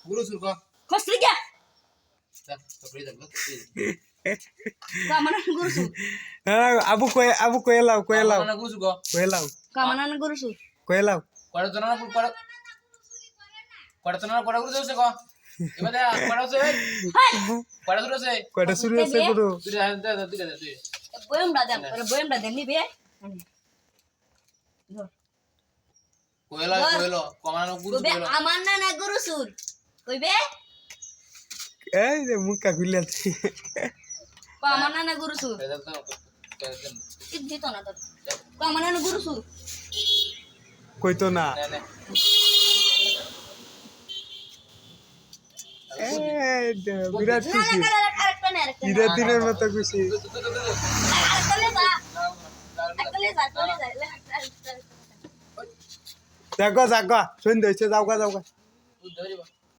গুরু সুর কো কষ্ট গিয়া তা তারপরে দেখো কামানা গুরু সুর হ্যাঁ আবু কয়েলাও না গুরু সুর কো কামানা গুরু সুর কয়েলাও কড়া তো না কড়া গুরু দছে কো এবারে কড়া আছে কড়া শুরু আছে কয়টা শুরু আছে গুরু তুই বয়মটা দেন নিবে কইলো কমানো গুরু কইবে আমার না গুরু সুর কইবে এই যে মুখা খুললাছি আমার না গুরু সুর দিত না তোর আমার না গুরু সুর কইতো না এই যে বিরাট খুশি ঈদের দিনের মতো খুশি যাগা সন্ধ্যা হয়েছে যাওগা